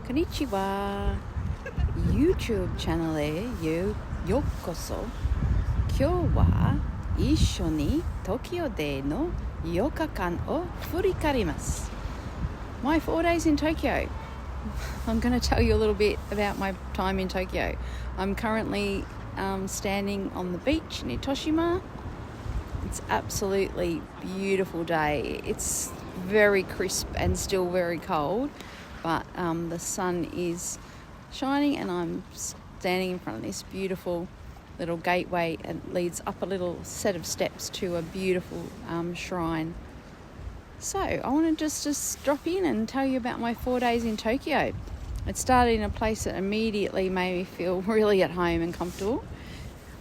Konnichiwa. YouTube チャンネルへようこそ。今日は一緒に東京での8日間を振り返ります。My 4 days in Tokyo. I'm going to tell you a little bit about my time in Tokyo. I'm currently standing on the beach in Itoshima. It's absolutely beautiful day. It's very crisp and still very cold, but the sun is shining and I'm standing in front of this beautiful little gateway and leads up a little set of steps to a beautiful shrine. So I want to just drop in and tell you about my 4 days in Tokyo. It started in a place that immediately made me feel really at home and comfortable.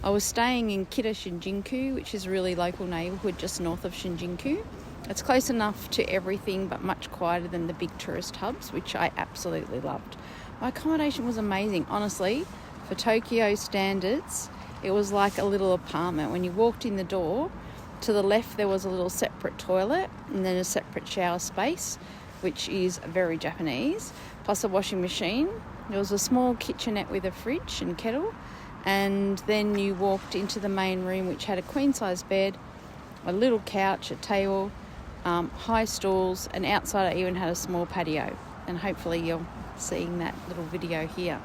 I was staying in Kita Shinjuku, which is a really local neighbourhood just north of Shinjuku. It's close enough to everything but much quieter than the big tourist hubs, which I absolutely loved. My accommodation was amazing. Honestly, for Tokyo standards, it was like a little apartment. When you walked in the door, to the left there was a little separate toilet and then a separate shower space, which is very Japanese, plus a washing machine. There was a small kitchenette with a fridge and kettle, and then you walked into the main room, which had a queen-size bed, a little couch, a table, high stools, and outside it even had a small patio. And hopefully you're seeing that little video here.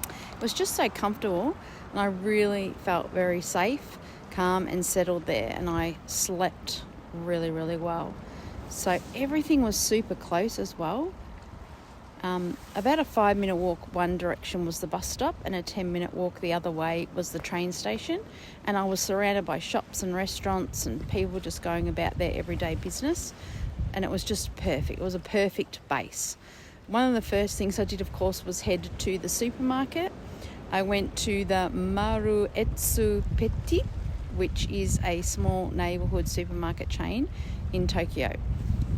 It was just so comfortable, and I really felt very safe, calm and settled there, and I slept really, really well. So everything was super close as well. About a 5-minute walk one direction was the bus stop, and a 10-minute walk the other way was the train station, and I was surrounded by shops and restaurants and people just going about their everyday business, and it was just perfect. It was a perfect base. One of the first things I did, of course, was head to the supermarket. I went to the Maruetsu Petit, which is a small neighbourhood supermarket chain in Tokyo.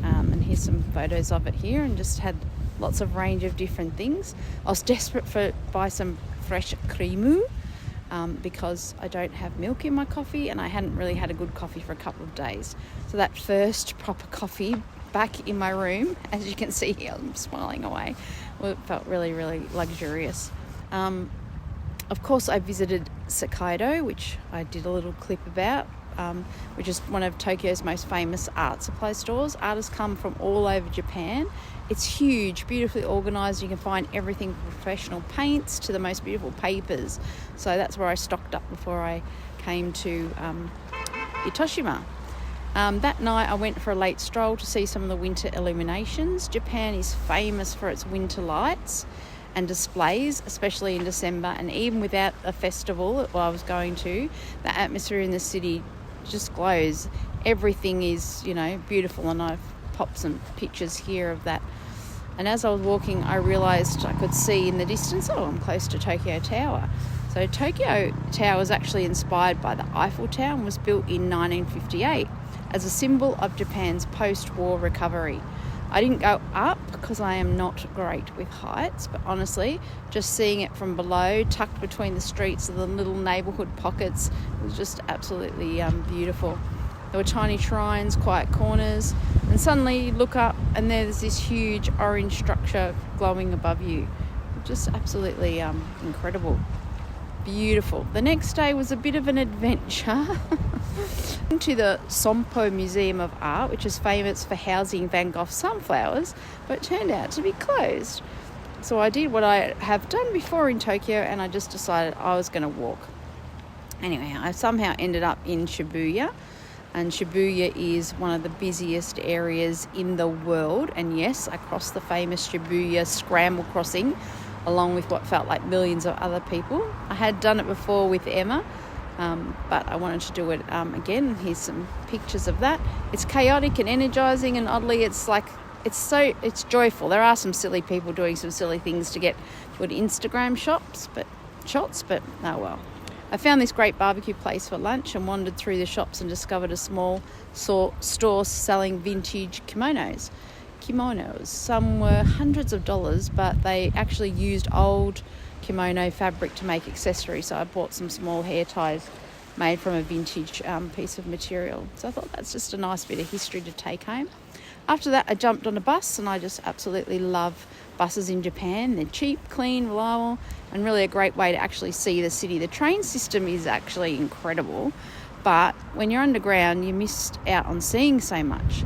And here's some photos of it here, and just had lots of range of different things. I was desperate to buy some fresh creamu because I don't have milk in my coffee, and I hadn't really had a good coffee for a couple of days. So that first proper coffee back in my room, as you can see here, I'm smiling away, well, it felt really, really luxurious. Of course, I visited Sakaido, which I did a little clip about, which is one of Tokyo's most famous art supply stores. Artists come from all over Japan. It's huge, beautifully organised. You can find everything from professional paints to the most beautiful papers. So that's where I stocked up before I came to Itoshima. That night I went for a late stroll to see some of the winter illuminations. Japan is famous for its winter lights and displays, especially in December, and even without a festival that I was going to, the atmosphere in the city just glows. Everything is, beautiful, and I've popped some pictures here of that. And as I was walking, I realised I could see in the distance, I'm close to Tokyo Tower. So Tokyo Tower was actually inspired by the Eiffel Tower and was built in 1958 as a symbol of Japan's post-war recovery. I didn't go up because I am not great with heights, but honestly, just seeing it from below, tucked between the streets of the little neighbourhood pockets, was just absolutely beautiful. There were tiny shrines, quiet corners, and suddenly you look up and there's this huge orange structure glowing above you. Just absolutely incredible. Beautiful. The next day was a bit of an adventure. To the Sompo Museum of Art, which is famous for housing Van Gogh's sunflowers, but it turned out to be closed. So I did what I have done before in Tokyo, and I just decided I was going to walk. Anyway, I somehow ended up in Shibuya, and Shibuya is one of the busiest areas in the world, and yes, I crossed the famous Shibuya scramble crossing along with what felt like millions of other people. I had done it before with Emma, but I wanted to do it again. Here's some pictures of that. It's chaotic and energizing, and oddly it's joyful. There are some silly people doing some silly things to get good Instagram shots, but oh well. I found this great barbecue place for lunch and wandered through the shops and discovered a small store selling vintage kimonos. Some were hundreds of dollars, but they actually used old kimono fabric to make accessories. So I bought some small hair ties made from a vintage piece of material. So I thought that's just a nice bit of history to take home. After that, I jumped on a bus, and I just absolutely love buses in Japan. They're cheap, clean, reliable, and really a great way to actually see the city. The train system is actually incredible, but when you're underground, you missed out on seeing so much.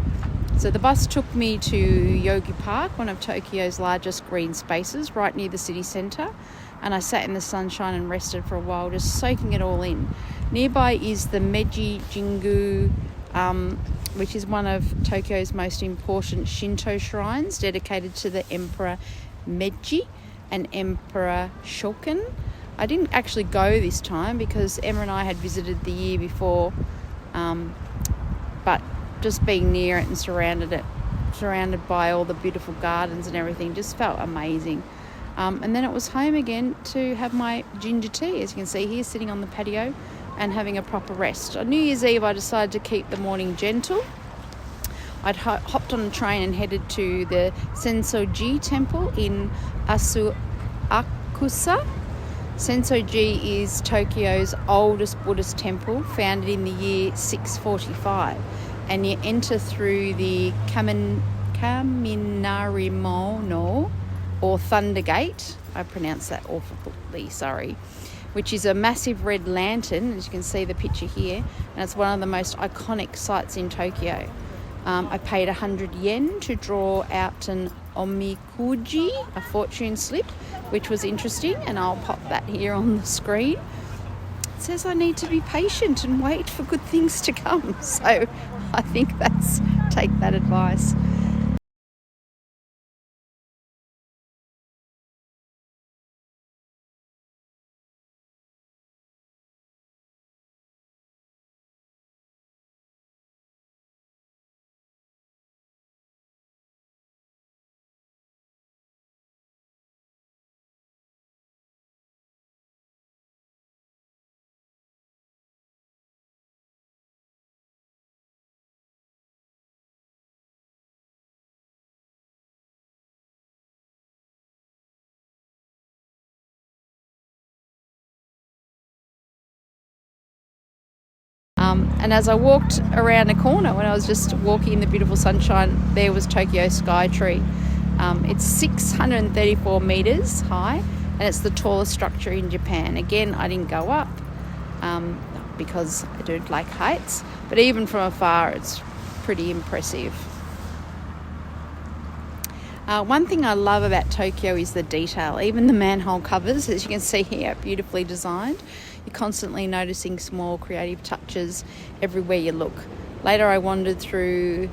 So the bus took me to Yogi Park, one of Tokyo's largest green spaces, right near the city centre, and I sat in the sunshine and rested for a while, just soaking it all in. Nearby is the Meiji Jingu, which is one of Tokyo's most important Shinto shrines, dedicated to the Emperor Meiji and Emperor Shokin. I didn't actually go this time because Emma and I had visited the year before, but just being near it and surrounded by all the beautiful gardens and everything, just felt amazing. And then it was home again to have my ginger tea, as you can see here, sitting on the patio and having a proper rest. On New Year's Eve, I decided to keep the morning gentle. I'd hopped on a train and headed to the Sensoji temple in Asakusa. Sensoji is Tokyo's oldest Buddhist temple, founded in the year 645. And you enter through the Kaminarimono, or Thunder Gate. I pronounced that awfully, sorry. Which is a massive red lantern, as you can see the picture here, and it's one of the most iconic sites in Tokyo. I paid 100 yen to draw out an omikuji, a fortune slip, which was interesting, and I'll pop that here on the screen. It says I need to be patient and wait for good things to come, so I think take that advice. And as I walked around a corner, when I was just walking in the beautiful sunshine, there was Tokyo Sky Tree. It's 634 metres high, and it's the tallest structure in Japan. Again, I didn't go up because I don't like heights, but even from afar, it's pretty impressive. One thing I love about Tokyo is the detail. Even the manhole covers, as you can see here, beautifully designed. You're constantly noticing small creative touches everywhere you look. Later I wandered through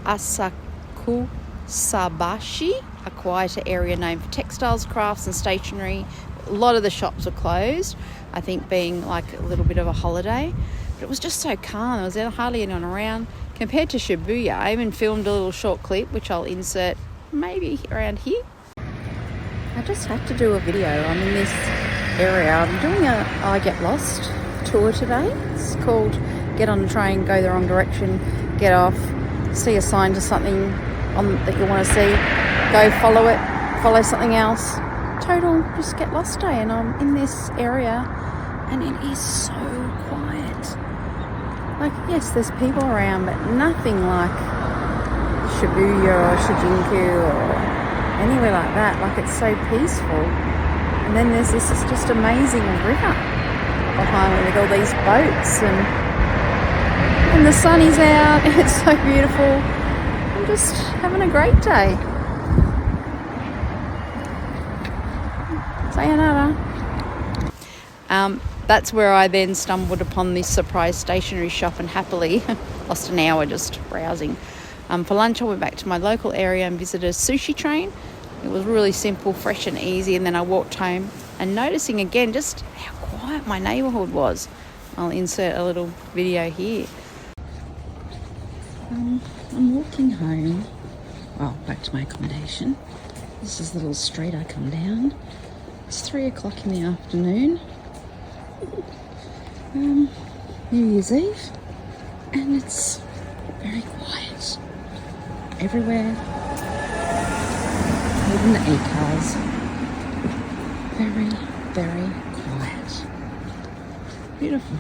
Asakusabashi, a quieter area known for textiles, crafts and stationery. A lot of the shops were closed, I think being like a little bit of a holiday. But it was just so calm. There was hardly anyone around. Compared to Shibuya, I even filmed a little short clip, which I'll insert maybe around here. I just had to do a video. I'm in this area. I'm doing a I Get Lost tour today. It's called Get on the Train, Go the Wrong Direction, Get Off, see a sign to something that you want to see, go follow it, follow something else. Total just get lost day, and I'm in this area and it is so quiet. Like, yes, there's people around, but nothing like Shibuya or Shinjuku or anywhere like that. Like, it's so peaceful. And then there's this just amazing river behind me with all these boats, and the sun is out. It's so beautiful. I'm just having a great day. Sayonara. That's where I then stumbled upon this surprise stationery shop and happily lost an hour just browsing. For lunch I went back to my local area and visited a sushi train. It was really simple, fresh and easy, and then I walked home and noticing again just how quiet my neighbourhood was. I'll insert a little video here. I'm walking home, back to my accommodation. This is the little street I come down. It's 3 o'clock in the afternoon. New Year's Eve, and it's very quiet everywhere. Even the e-cars, very, very quiet. Beautiful.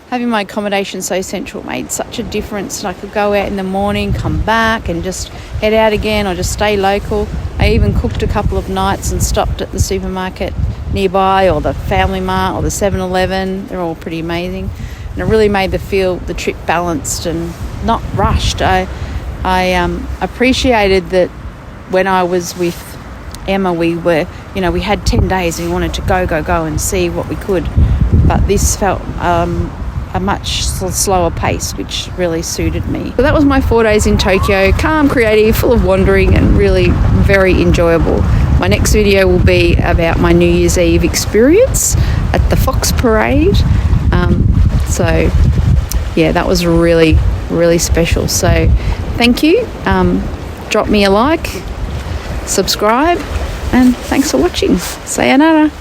having my accommodation so central made such a difference. I could go out in the morning, come back and just head out again, or just stay local. I even cooked a couple of nights and stopped at the supermarket nearby, or the Family Mart, or the 7-Eleven. They're all pretty amazing, and it really made the trip balanced and not rushed. I appreciated that when I was with Emma, we had 10 days and we wanted to go and see what we could, but this felt a much slower pace, which really suited me. So that was my 4 days in Tokyo. Calm, creative, full of wandering, and really very enjoyable. My next video will be about my New Year's Eve experience at the Fox Parade. So yeah, that was really, really special. So thank you. Drop me a like, subscribe, and thanks for watching. Sayonara.